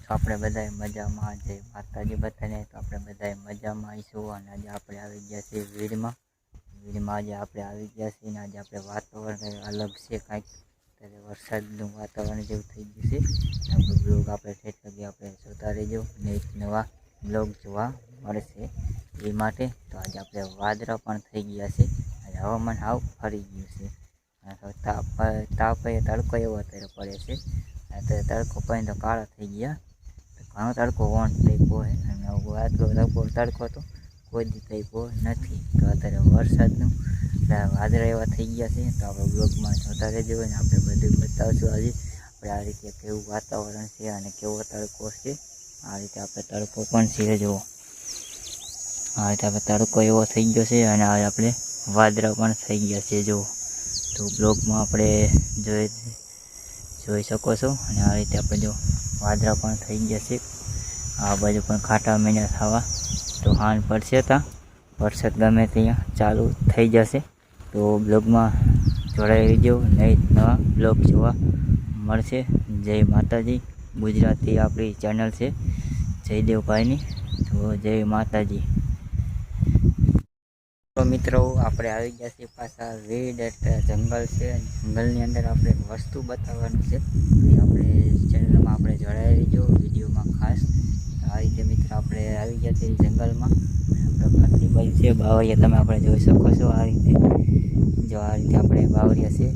છો આપણે બધાય મજામાં? જય માતાજી બધાને. તો આપણે બધાય મજામાં આવીશું અને આજે આપણે આવી ગયા છીએ વીડમાં આજે આપણે આવી ગયા છીએ અને આજે આપણે વાતાવરણ અલગ છે કાંઈક. ત્યારે વરસાદનું વાતાવરણ જેવું થઈ ગયું છે. આપણો બ્લોગ આપણે ઠેઠ લગી આપણે જોતા રહેજો અને એક નવા બ્લોગ જોવા મળશે એ માટે. તો આજે આપણે વાદળા પણ થઈ ગયા છે. આજે હવામાન હાવ ફરી ગયું છે. તાપ તડકો એવો અત્યારે પડે છે. અત્યારે તડકો પડે તો કાળા થઈ ગયા. ઘણો તડકો વોન્ટ થઈપો છે અને તડકો તો કોઈ દી થઈપો નથી. તો અત્યારે વરસાદનું વાદળા એવા થઈ ગયા છે. તો આપણે બ્લોગમાં જોતા રહેજો અને આપણે બધું બતાવશું આજે આપણે આ રીતે કેવું વાતાવરણ છે અને કેવો તડકો છે. આ રીતે આપણે તડકો પણ છે જુઓ. આ રીતે આપણે તડકો એવો થઈ ગયો છે અને આ આપણે વાદળા પણ થઈ ગયા છે જુઓ. તો બ્લોગમાં આપણે જોઈ શકો છો અને આ રીતે આપણે જો વાદળા પણ થઈ ગયા છે. આ બાજુ પણ ખાટા મહિના થવા તો હાન પડશે ત્યાં વરસાદ ગમે ત્યાં ચાલુ થઈ જશે. તો બ્લોગમાં જોડાઈ રહેજો, નહીં નવા બ્લોગ જોવા મળશે. જય માતાજી. ગુજરાતી આપણી ચેનલ છે જયદેવભાઈની. તો જય માતાજી. તો મિત્રો આપણે આવી ગયા છીએ પાછા વીડ એટલે જંગલ છે. જંગલની અંદર આપણે વસ્તુ બતાવવાનું છે. આપણે ચેનલમાં આપણે જોડાઈ રહીજો વિડીયોમાં ખાસ. આ રીતે મિત્ર આપણે આવી ગયા છીએ જંગલમાં. આપણે ઘરની બાજુ છે બાવળિયા, તમે આપણે જોઈ શકો છો. આ રીતે જો આ રીતે આપણે બાવળિયા છે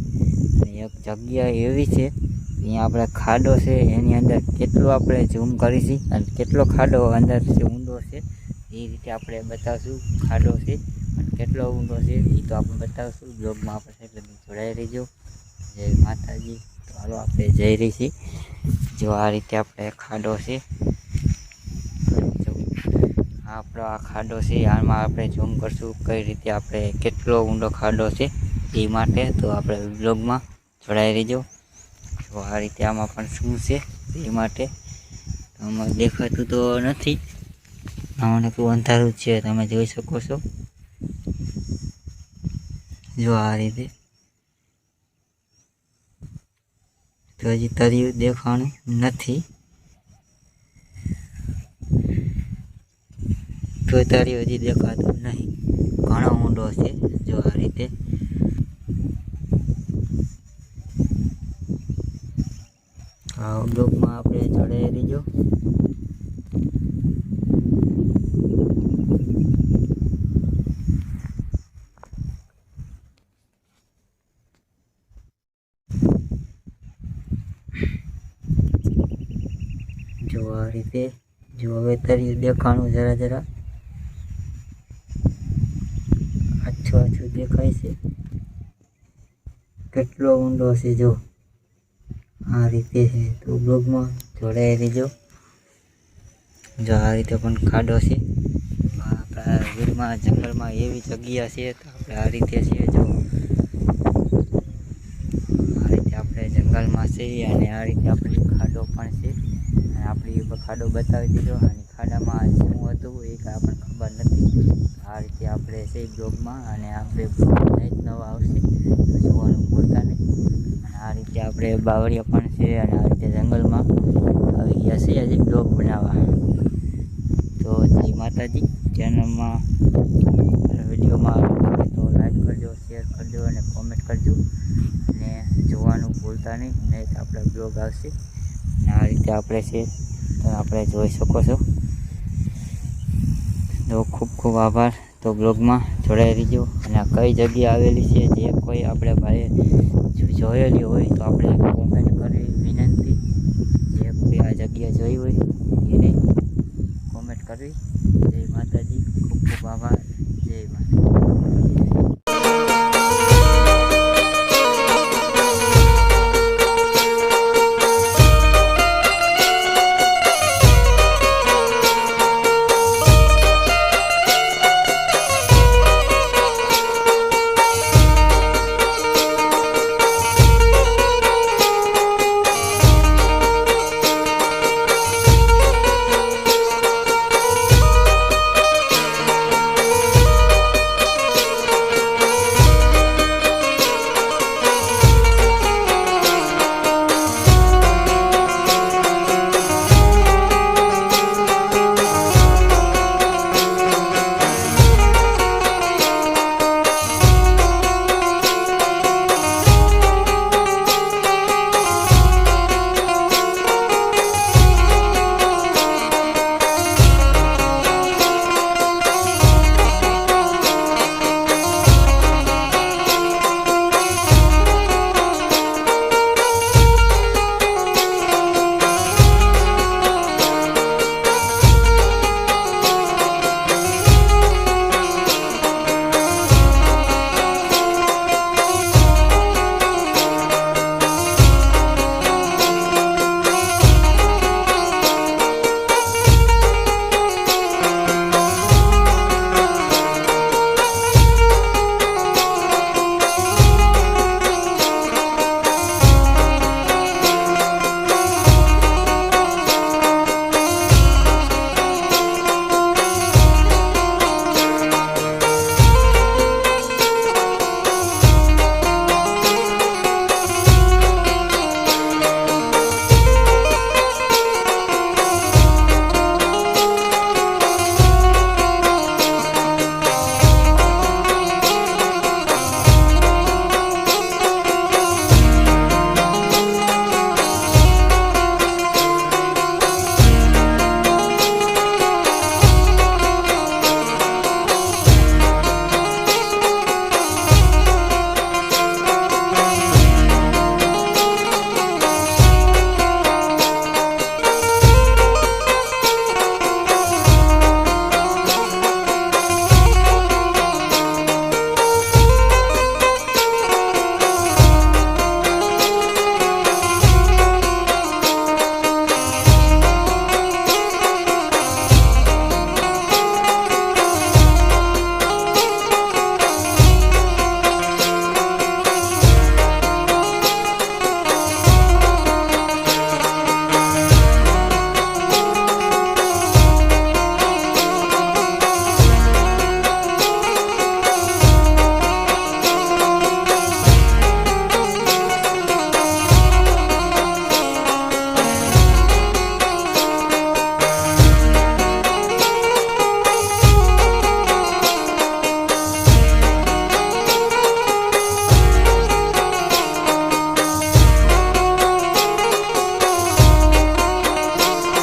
અને એક જગ્યા એવી છે અહીંયા આપણે ખાડો છે એની અંદર કેટલો આપણે ઝૂમ કરીશું અને કેટલો ખાડો અંદર છે ઊંડો છે એ રીતે આપણે બતાવશું. ખાડો છે અને કેટલો ઊંડો છે એ તો આપણે બતાવશું બ્લોગમાં. આપણે એટલે જોડાઈ રહીજો. જય માતાજી. તો હાલો આપણે જઈ રહી છીએ. જો આ રીતે આપણે ખાડો છે, આપણો આ ખાડો છે. આમાં આપણે ઝૂમ કરશું કઈ રીતે આપણે કેટલો ઊંડો ખાડો છે એ માટે. તો આપણે બ્લોગમાં જોડાઈ રહીજો. તો આ રીતે આમાં પણ શું છે એ માટે આમાં દેખાતું તો નથી. આમાં તો અંધારું છે, તમે જોઈ શકો છો. જો આ રીતે તો હજી તર્યું દેખાણું નથી. તો તર્યું હજી દેખાતું નહીં. ઘણો ઊંડો છે. જો આ રીતે આ બ્લોગમાં આપણે જોડાઈ રહીજો. જો આ રીતે જો હવે તર્યું દેખાણું જરા આછું દેખાય છે. કેટલો ઊંડો છે જો આ રીતે છે. તો બ્લોગમાં જોડાઈ રહીજો. જો આ રીતે પણ ખાડો છે. આપણા વીરમાં જંગલમાં એવી જગ્યા છે તો આપણે આ રીતે છે. જો આ રીતે આપણે જંગલમાં છે અને આ રીતે આપણે ખાડો પણ છે. અને આપણી ખાડો બતાવી દીધો અને ખાડામાં શું હતું એ કાંઈ આપણને ખબર નથી. આ રીતે આપણે છે બ્લોગમાં અને આપણે બ્લોગ નહીં જ નવા આવશે તો જોવાનું ભૂલતા નહીં. અને આ રીતે આપણે બાવળિયા પણ છે અને આ રીતે જંગલમાં આવી ગયા છે હજી બ્લોગ બનાવવા. તો જય માતાજી. ચેનલમાં વિડીયોમાં તો લાઈક કરજો, શેર કરજો અને કોમેન્ટ કરજો અને જોવાનું ભૂલતા નહીં, નહીં તો આપણે બ્લોગ આવશે. અને આ રીતે આપણે છે તો આપણે જોઈ શકો છો. તો ખૂબ ખૂબ આભાર. તો બ્લોગમાં જોડાઈ રહીજો. અને આ કઈ જગ્યા આવેલી છે જે કોઈ આપણે ભાઈ જોયેલી હોય તો આપણે કોમેન્ટ કરી વિનંતી. જે કોઈ આ જગ્યા જોઈ હોય એને કોમેન્ટ કરવી. જય માતાજી. ખૂબ ખૂબ આભાર.